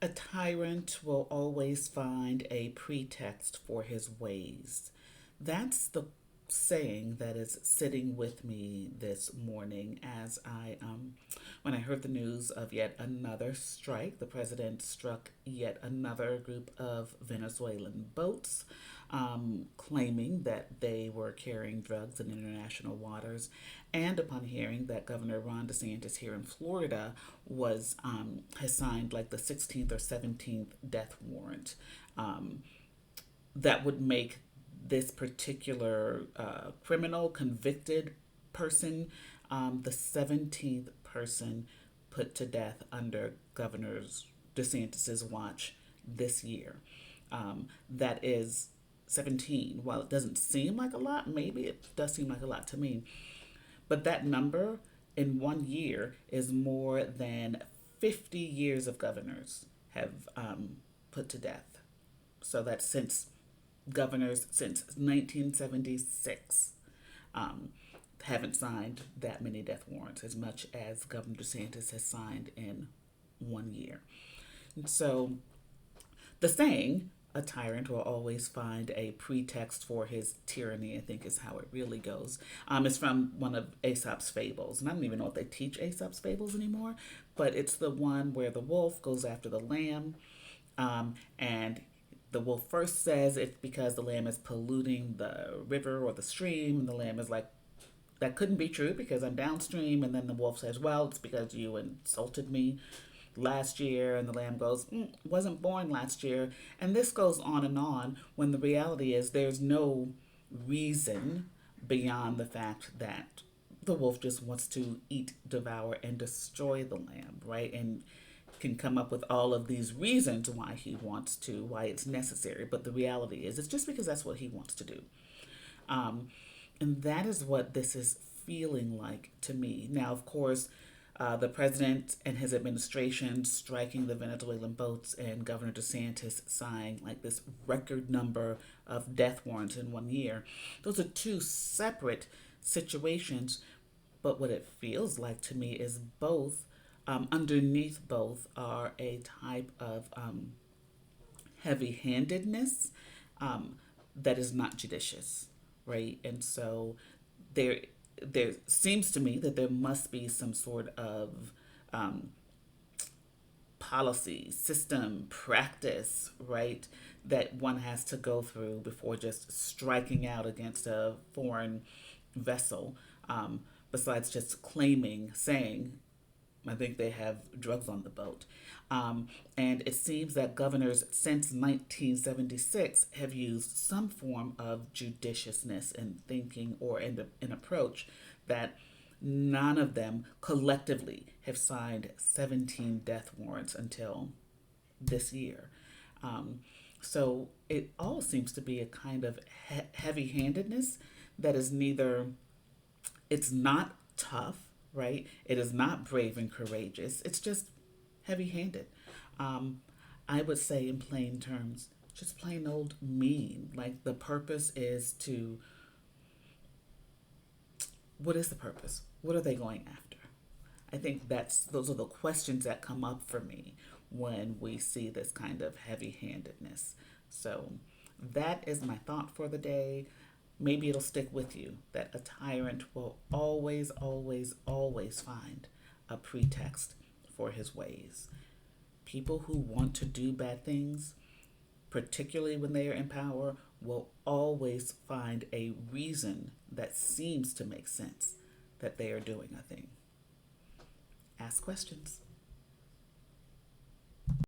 A tyrant will always find a pretext for his ways. That's the saying that is sitting with me this morning as when I heard the news of yet another strike. The president struck yet another group of Venezuelan boats, claiming that they were carrying drugs in international waters. And upon hearing that Governor Ron DeSantis here in Florida has signed like the 16th or 17th death warrant, that would make this particular criminal convicted person the 17th person put to death under Governor DeSantis's watch this year. That is 17. While it doesn't seem like a lot, maybe it does seem like a lot to me, but that number in 1 year is more than 50 years of governors have put to death. So that's since governors since 1976 haven't signed that many death warrants, as much as Governor DeSantis has signed in 1 year. And so the saying, a tyrant will always find a pretext for his tyranny, I think is how it really goes. It's from one of Aesop's fables. And I don't even know if they teach Aesop's fables anymore, but it's the one where the wolf goes after the lamb, and the wolf first says it's because the lamb is polluting the river or the stream, and the lamb is like, that couldn't be true because I'm downstream. And then the wolf says, well, it's because you insulted me last year. And the lamb goes, wasn't born last year. And this goes on when the reality is there's no reason beyond the fact that the wolf just wants to eat, devour, and destroy the lamb, right? And can come up with all of these reasons why he wants to, why it's necessary. But the reality is it's just because that's what he wants to do. And that is what this is feeling like to me. Now, of course, the president and his administration striking the Venezuelan boats and Governor DeSantis signing like this record number of death warrants in 1 year. Those are two separate situations. But what it feels like to me is both, underneath both, are a type of heavy handedness that is not judicious, right? And so there seems to me that there must be some sort of policy, system, practice, right, that one has to go through before just striking out against a foreign vessel, besides just saying, I think they have drugs on the boat. And it seems that governors since 1976 have used some form of judiciousness in thinking or in an approach that none of them collectively have signed 17 death warrants until this year. So it all seems to be a kind of heavy handedness that is neither, it's not tough, right? It is not brave and courageous. It's just heavy handed. I would say, in plain terms, just plain old mean. Like, the purpose is to, what is the purpose? What are they going after? I think those are the questions that come up for me when we see this kind of heavy handedness. So that is my thought for the day. Maybe it'll stick with you that a tyrant will always, always, always find a pretext for his ways. People who want to do bad things, particularly when they are in power, will always find a reason that seems to make sense that they are doing a thing. Ask questions.